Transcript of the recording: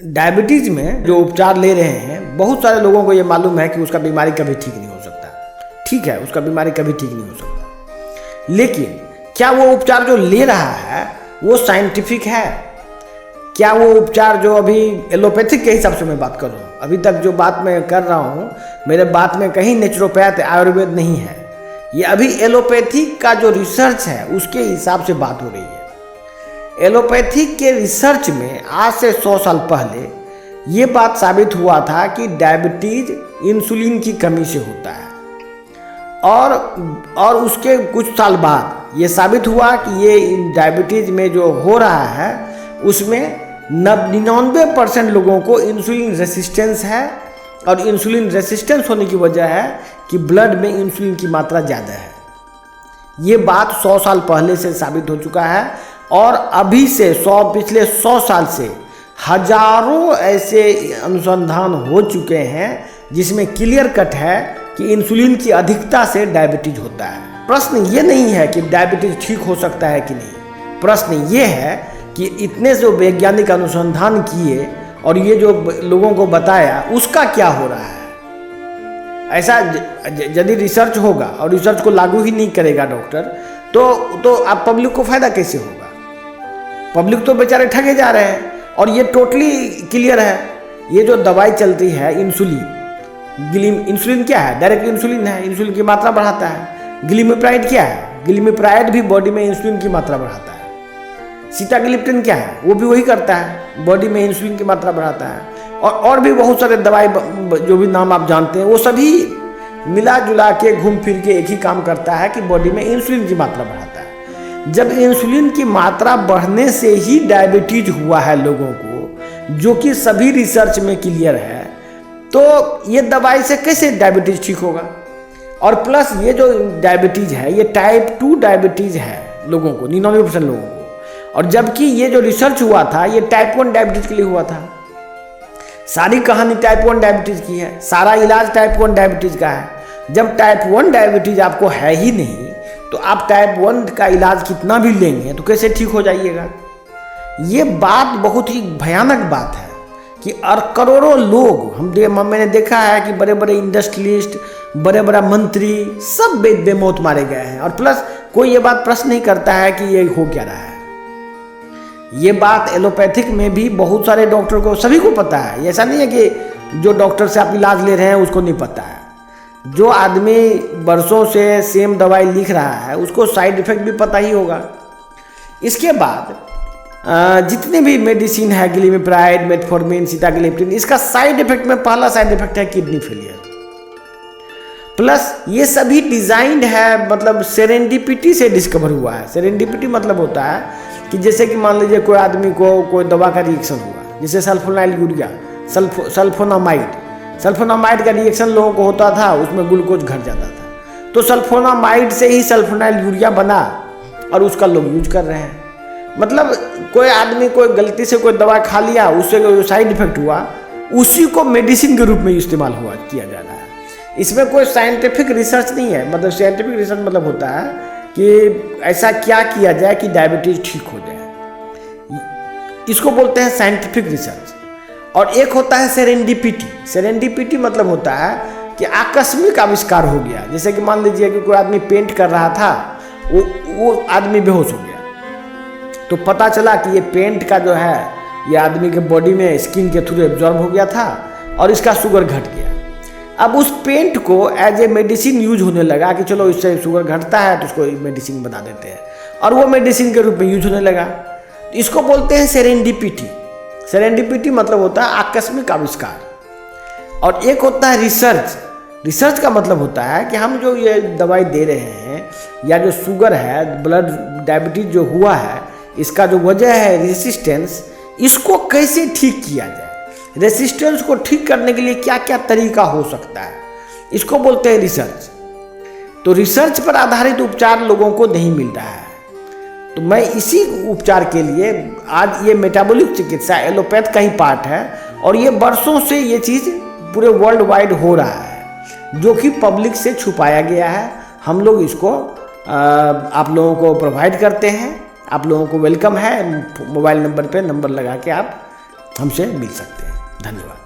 Diabetes में जो उपचार ले रहे हैं, बहुत सारे लोगों को ये मालूम है कि उसका बीमारी कभी ठीक नहीं हो सकता। ठीक है, उसका बीमारी कभी ठीक नहीं हो सकता, लेकिन क्या वो उपचार जो ले रहा है वो साइंटिफिक है? क्या वो उपचार जो अभी एलोपैथिक के हिसाब से मैं बात कर रहा हूँ, अभी तक जो बात मैं कर रहा हूँ मेरे बात में कहीं नेचुरोपैथ आयुर्वेद नहीं है, ये अभी एलोपैथिक का जो रिसर्च है उसके हिसाब से बात हो रही है। एलोपैथिक के रिसर्च में आज से 100 साल पहले ये बात साबित हुआ था कि डायबिटीज इंसुलिन की कमी से होता है, और उसके कुछ साल बाद ये साबित हुआ कि ये डायबिटीज में जो हो रहा है उसमें 99% लोगों को इंसुलिन रेसिस्टेंस है, और इंसुलिन रेसिस्टेंस होने की वजह है कि ब्लड में इंसुलिन की मात्रा ज़्यादा है। ये बात 100 साल पहले से साबित हो चुका है, और अभी से पिछले 100 साल से हजारों ऐसे अनुसंधान हो चुके हैं जिसमें क्लियर कट है कि इंसुलिन की अधिकता से डायबिटीज होता है। प्रश्न ये नहीं है कि डायबिटीज ठीक हो सकता है कि नहीं, प्रश्न ये है कि इतने जो वैज्ञानिक अनुसंधान किए और ये जो लोगों को बताया उसका क्या हो रहा है। ऐसा यदि रिसर्च होगा और रिसर्च को लागू ही नहीं करेगा डॉक्टर, तो आप पब्लिक को फायदा कैसे होगा? पब्लिक तो बेचारे ठगे जा रहे हैं। और ये टोटली क्लियर है, ये जो दवाई चलती है इंसुलिन क्या है? डायरेक्ट इंसुलिन है, इंसुलिन की मात्रा बढ़ाता है। ग्लिमिप्राइड क्या है? ग्लिमिप्राइड भी बॉडी में इंसुलिन की मात्रा बढ़ाता है। सीटाग्लिप्टिन क्या है? वो भी वही करता है, बॉडी में इंसुलिन की मात्रा बढ़ाता है। और भी बहुत सारे दवाई जो भी नाम आप जानते हैं वो सभी मिला जुला के घूम फिर के एक ही काम करता है कि बॉडी में इंसुलिन की मात्रा बढ़ाता है। जब इंसुलिन की मात्रा बढ़ने से ही डायबिटीज हुआ है लोगों को, जो कि सभी रिसर्च में क्लियर है, तो ये दवाई से कैसे डायबिटीज ठीक होगा? और प्लस ये जो डायबिटीज है ये टाइप 2 डायबिटीज है लोगों को, 99% लोगों को। और जबकि ये जो रिसर्च हुआ था ये टाइप 1 डायबिटीज के लिए हुआ था। सारी कहानी टाइप 1 डायबिटीज की है, सारा इलाज टाइप 1 डायबिटीज का है। जब टाइप 1 डायबिटीज आपको है ही नहीं तो आप टाइप 1 का इलाज कितना भी लेंगे तो कैसे ठीक हो जाइएगा? ये बात बहुत ही भयानक बात है कि करोड़ों लोग मैंने देखा है कि बड़े बड़े इंडस्ट्रियलिस्ट, बड़े बड़े मंत्री सब बेमौत मारे गए हैं, और प्लस कोई ये बात प्रश्न नहीं करता है कि ये हो क्या रहा है। ये बात एलोपैथिक में भी बहुत सारे डॉक्टर को, सभी को पता है। ऐसा नहीं है कि जो डॉक्टर से आप इलाज ले रहे हैं उसको नहीं पता है। जो आदमी बरसों से सेम दवाई लिख रहा है उसको साइड इफेक्ट भी पता ही होगा। इसके बाद जितने भी मेडिसिन है, ग्लिमिप्राइड, मेटफॉर्मिन, सीटाग्लिप्टिन, इसका साइड इफेक्ट में पहला साइड इफेक्ट है किडनी फेलियर। प्लस ये सभी डिजाइंड है, मतलब सेरेंडिपिटी से डिस्कवर हुआ है। सेरेंडिपिटी मतलब होता है कि जैसे कि मान लीजिए कोई आदमी को कोई दवा का रिएक्शन हुआ, जैसे सल्फोनाइल यूरिया, सल्फोनामाइड का रिएक्शन लोगों को होता था, उसमें ग्लूकोज घट जाता था, तो सल्फोनामाइड से ही सल्फोनाइल यूरिया बना और उसका लोग यूज कर रहे हैं। मतलब कोई आदमी कोई गलती से कोई दवा खा लिया, उससे कोई साइड इफेक्ट हुआ, उसी को मेडिसिन के रूप में इस्तेमाल किया जा रहा है। इसमें कोई साइंटिफिक रिसर्च नहीं है। मतलब साइंटिफिक रिसर्च मतलब होता है कि ऐसा क्या किया जाए कि डायबिटीज ठीक हो जाए, इसको बोलते हैं साइंटिफिक रिसर्च। और एक होता है सेरेंडिपिटी। सेरेंडिपिटी मतलब होता है कि आकस्मिक आविष्कार हो गया। जैसे कि मान लीजिए कि कोई आदमी पेंट कर रहा था, वो आदमी बेहोश हो गया, तो पता चला कि ये पेंट का जो है ये आदमी के बॉडी में स्किन के थ्रू एब्जॉर्ब हो गया था और इसका शुगर घट गया। अब उस पेंट को एज ए मेडिसिन यूज होने लगा कि चलो इससे शुगर घटता है तो उसको मेडिसिन बना देते हैं, और वो मेडिसिन के रूप में यूज होने लगा। तो इसको बोलते हैं सेरेंडिपिटी। सेरेंडिपिटी मतलब होता है आकस्मिक आविष्कार। और एक होता है रिसर्च। रिसर्च का मतलब होता है कि हम जो ये दवाई दे रहे हैं या जो शुगर है, ब्लड डायबिटीज जो हुआ है, इसका जो वजह है रेसिस्टेंस, इसको कैसे ठीक किया जाए। रेसिस्टेंस को ठीक करने के लिए क्या क्या तरीका हो सकता है, इसको बोलते हैं रिसर्च। तो रिसर्च पर आधारित उपचार लोगों को नहीं मिल रहा है। तो मैं इसी उपचार के लिए आज ये मेटाबॉलिक चिकित्सा एलोपैथ का ही पार्ट है, और ये वर्षों से ये चीज़ पूरे वर्ल्ड वाइड हो रहा है, जो कि पब्लिक से छुपाया गया है। हम लोग इसको आप लोगों को प्रोवाइड करते हैं। आप लोगों को वेलकम है। मोबाइल नंबर पे नंबर लगा के आप हमसे मिल सकते हैं। धन्यवाद।